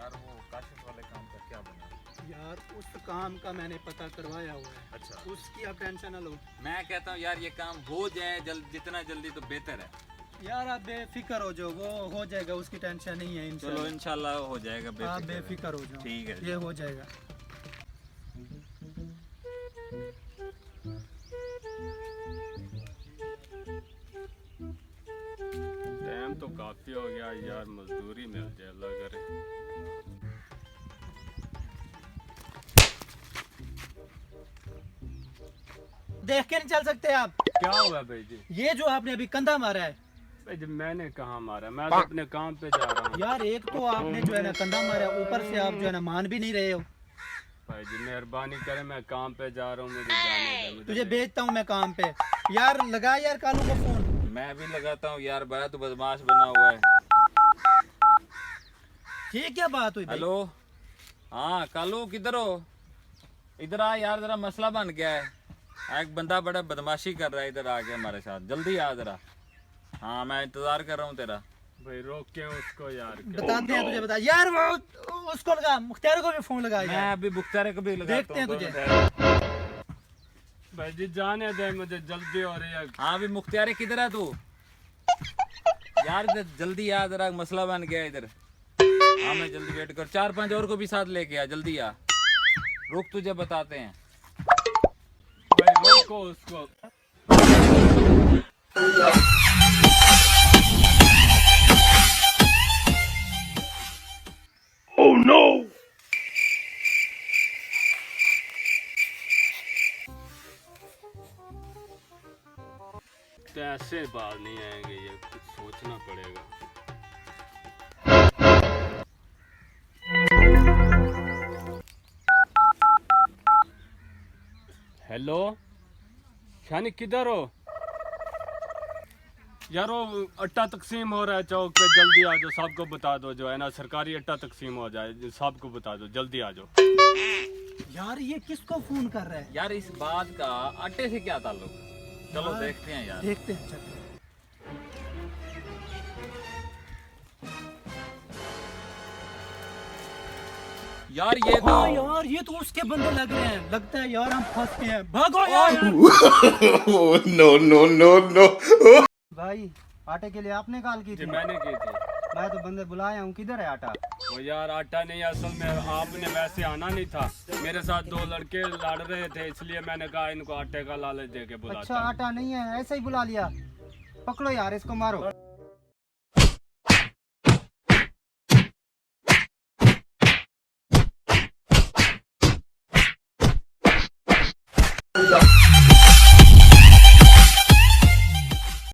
यार वो काशिफ वाले काम का क्या बना? यार उस काम का मैंने पता करवाया हुआ है। अच्छा, उसकी आप टेंशन ना लो। मैं कहता हूँ यार ये काम हो जाए जितना जल्दी तो बेहतर है। यार आप बेफिक्र हो जाओ, वो हो जाएगा, उसकी टेंशन नहीं है। चलो इंशाल्लाह हो जाएगा, आप बेफिक्र बेफिक्र हो जाओ, ठीक है। ये हो जाएगा। टाइम तो काफी हो गया यार, मजदूरी मिल जाए अल्लाह करे। देख के नहीं चल सकते आप? क्या हुआ भाई जी? ये जो आपने अभी कंधा मारा है। भाई जी मैंने कहाँ मारा, मैं तो अपने काम पे जा रहा हूँ। यार एक तो आपने जो है ना कंधा मारा है, ऊपर से आप जो है ना मान भी नहीं रहे हो। भाई जी मेहरबानी करें, मैं काम पे जा रहा हूँ, मुझे जाने दे। तुझे भेजता हूँ मैं काम पे। यार लगा यार कालू को फोन। मैं भी लगाता हूँ यार, बड़ा तो बदमाश बना हुआ है। ये क्या बात हुई भाई? हेलो, हाँ कालू किधर हो? इधर आ यार, जरा मसला बन गया है। एक बंदा बड़ा बदमाशी कर रहा है, इधर आ गया हमारे साथ, जल्दी आ जरा। हाँ मैं इंतजार कर रहा हूँ तेरा। भाई रोक के उसको यार। बताते हैं तुझे, बता यार। वो उसको लगा, मुख्तार को भी फोन लगा मैं यार। अभी बुख्तारे को भी लगाता देखते हैं हूँ, तुझे। भाई जी जाने दे, मुझे जल्दी हो रही है। हाँ अभी मुख्तारे किधर है तू? यार इधर जल्दी आ जरा, मसला बन गया इधर। हाँ मैं जल्दी वेट कर, 4-5 और को भी साथ लेके आ, जल्दी आ। रुक तुझे बताते हैं। भाई रोको उसको। Oh no! ऐसे बाल नहीं आएंगे, ये कुछ सोचना पड़ेगा। हेलो शानी किधर हो यार? वो अट्टा तकसीम हो रहा है चौक पे, जल्दी आ जाओ। सबको बता दो जो है ना, सरकारी अट्टा तकसीम हो जाए, सबको बता दो, जल्दी आ जाओ। यार ये किसको फोन कर रहा है? यार इस बात का आटे से क्या ताल्लुक? चलो यार, देखते हैं यार। देखते हैं चलते हैं। यार ये तो हाँ यार ये तो उसके बंदे लग रहे हैं, लगता है यार हम फंस गए हैं। भागो यार। no, no, no, no. भाई आटे के लिए आपने कॉल की जी थी? मैंने की थी। मैं तो बंदे बुलाया हूँ, किधर है आटा? वो यार आटा नहीं, असल में आपने वैसे आना नहीं था। मेरे साथ 2 लड़के लड़ रहे थे, इसलिए मैंने कहा इनको आटे का लालच दे के बुलाता अच्छा हूँ। आटा नहीं है, ऐसे ही बुला लिया। पकड़ो यार इसको, मारो।